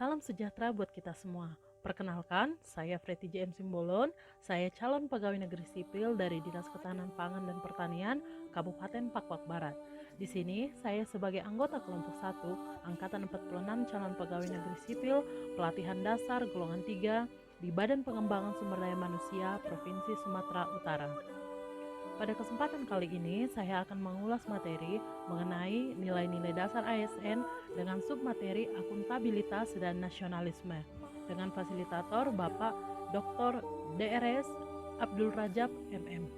Salam sejahtera buat kita semua. Perkenalkan, saya Freti JM Simbolon. Saya calon pegawai negeri sipil dari Dinas Ketahanan Pangan dan Pertanian, Kabupaten Pakuak Barat. Di sini, saya sebagai anggota kelompok 1, Angkatan 46 calon pegawai negeri sipil, pelatihan dasar golongan 3 di Badan Pengembangan Sumber Daya Manusia Provinsi Sumatera Utara. Pada kesempatan kali ini, saya akan mengulas materi mengenai nilai-nilai dasar ASN dengan submateri akuntabilitas dan nasionalisme dengan fasilitator Bapak Dr. DRS Abdul Rajab MM.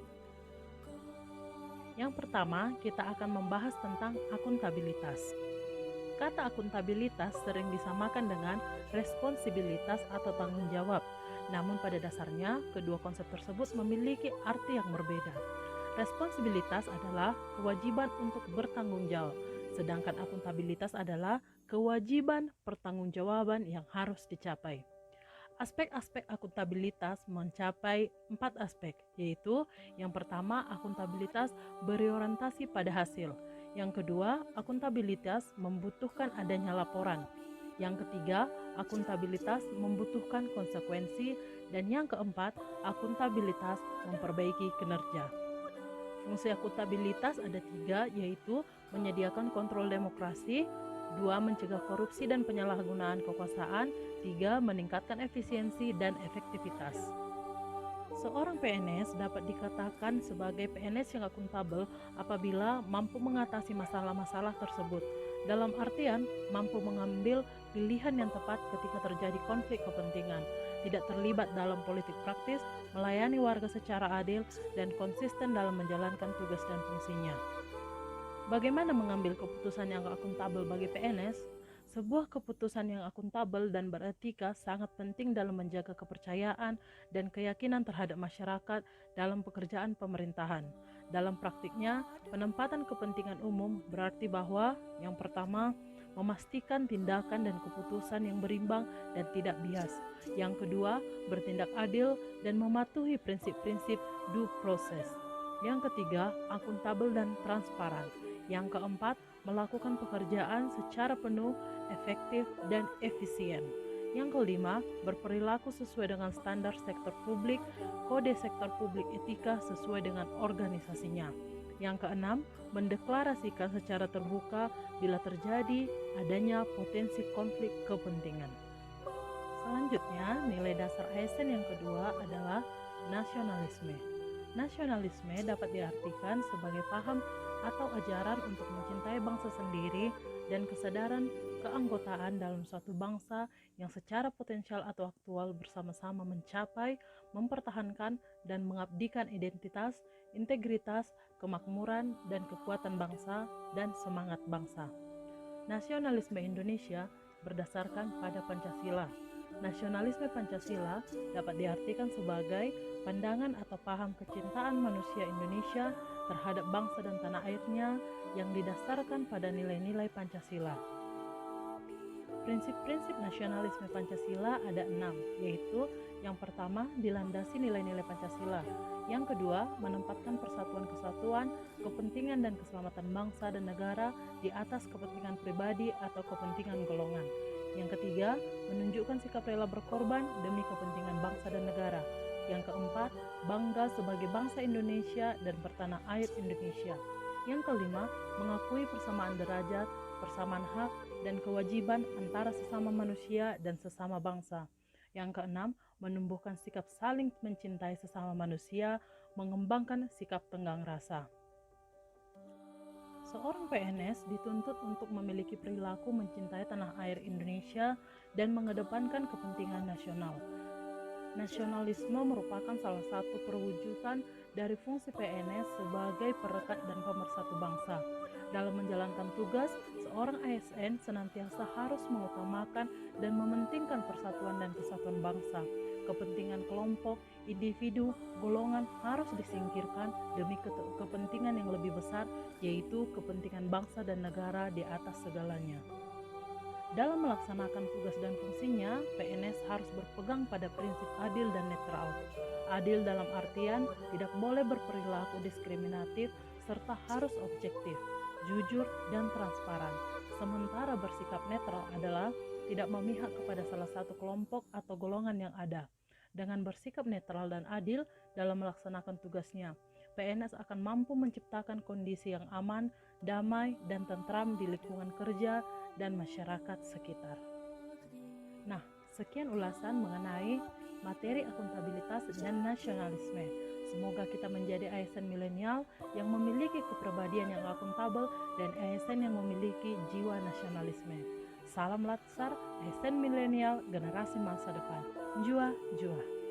Yang pertama, kita akan membahas tentang akuntabilitas. Kata akuntabilitas sering disamakan dengan responsibilitas atau tanggung jawab. Namun pada dasarnya, kedua konsep tersebut memiliki arti yang berbeda. Responsibilitas adalah kewajiban untuk bertanggung jawab, sedangkan akuntabilitas adalah kewajiban pertanggungjawaban yang harus dicapai. Aspek-aspek akuntabilitas mencapai 4 aspek, yaitu yang pertama, akuntabilitas berorientasi pada hasil. Yang kedua, akuntabilitas membutuhkan adanya laporan. Yang ketiga, akuntabilitas membutuhkan konsekuensi. Dan yang keempat, akuntabilitas memperbaiki kinerja. Fungsi akuntabilitas ada 3, yaitu menyediakan kontrol demokrasi, 2. Mencegah korupsi dan penyalahgunaan kekuasaan, 3. Meningkatkan efisiensi dan efektivitas. Seorang PNS dapat dikatakan sebagai PNS yang akuntabel apabila mampu mengatasi masalah-masalah tersebut. Dalam artian, mampu mengambil pilihan yang tepat ketika terjadi konflik kepentingan, tidak terlibat dalam politik praktis, melayani warga secara adil, dan konsisten dalam menjalankan tugas dan fungsinya. Bagaimana mengambil keputusan yang akuntabel bagi PNS? Sebuah keputusan yang akuntabel dan beretika sangat penting dalam menjaga kepercayaan dan keyakinan terhadap masyarakat dalam pekerjaan pemerintahan. Dalam praktiknya, penempatan kepentingan umum berarti bahwa yang pertama, memastikan tindakan dan keputusan yang berimbang dan tidak bias. Yang kedua, bertindak adil dan mematuhi prinsip-prinsip due process. Yang ketiga, akuntabel dan transparan. Yang keempat, melakukan pekerjaan secara penuh, efektif, dan efisien. Yang kelima, berperilaku sesuai dengan standar sektor publik, kode sektor publik etika sesuai dengan organisasinya. Yang keenam, mendeklarasikan secara terbuka bila terjadi adanya potensi konflik kepentingan. Selanjutnya, nilai dasar ASN yang kedua adalah nasionalisme. Nasionalisme dapat diartikan sebagai paham atau ajaran untuk mencintai bangsa sendiri dan kesadaran keanggotaan dalam suatu bangsa yang secara potensial atau aktual bersama-sama mencapai, mempertahankan, dan mengabdikan identitas, integritas, kemakmuran, dan kekuatan bangsa dan semangat bangsa. Nasionalisme Indonesia berdasarkan pada Pancasila. Nasionalisme Pancasila dapat diartikan sebagai pandangan atau paham kecintaan manusia Indonesia terhadap bangsa dan tanah airnya yang didasarkan pada nilai-nilai Pancasila. Prinsip-prinsip nasionalisme Pancasila ada 6, yaitu yang pertama, dilandasi nilai-nilai Pancasila. Yang kedua, menempatkan persatuan-kesatuan, kepentingan dan keselamatan bangsa dan negara di atas kepentingan pribadi atau kepentingan golongan. Yang ketiga, menunjukkan sikap rela berkorban demi kepentingan bangsa dan negara. Yang keempat, bangga sebagai bangsa Indonesia dan bertanah air Indonesia. Yang kelima, mengakui persamaan derajat, persamaan hak, dan kewajiban antara sesama manusia dan sesama bangsa. Yang keenam, menumbuhkan sikap saling mencintai sesama manusia, mengembangkan sikap tenggang rasa. Seorang PNS dituntut untuk memiliki perilaku mencintai tanah air Indonesia dan mengedepankan kepentingan nasional. Nasionalisme merupakan salah satu perwujudan dari fungsi PNS sebagai perekat dan pemersatu bangsa. Dalam menjalankan tugas, seorang ASN senantiasa harus mengutamakan dan mementingkan persatuan dan kesatuan bangsa. Kepentingan kelompok, individu, golongan harus disingkirkan demi kepentingan yang lebih besar, yaitu kepentingan bangsa dan negara di atas segalanya. Dalam melaksanakan tugas dan fungsinya, PNS harus berpegang pada prinsip adil dan netral. Adil dalam artian tidak boleh berperilaku diskriminatif serta harus objektif, jujur, dan transparan. Sementara bersikap netral adalah tidak memihak kepada salah satu kelompok atau golongan yang ada. Dengan bersikap netral dan adil dalam melaksanakan tugasnya, PNS akan mampu menciptakan kondisi yang aman, damai, dan tentram di lingkungan kerja dan masyarakat sekitar. Nah, sekian ulasan mengenai materi akuntabilitas dan nasionalisme. Semoga kita menjadi ASN milenial yang memiliki kepribadian yang akuntabel dan ASN yang memiliki jiwa nasionalisme. Salam Latsar, ASN milenial generasi masa depan. Jua, jua.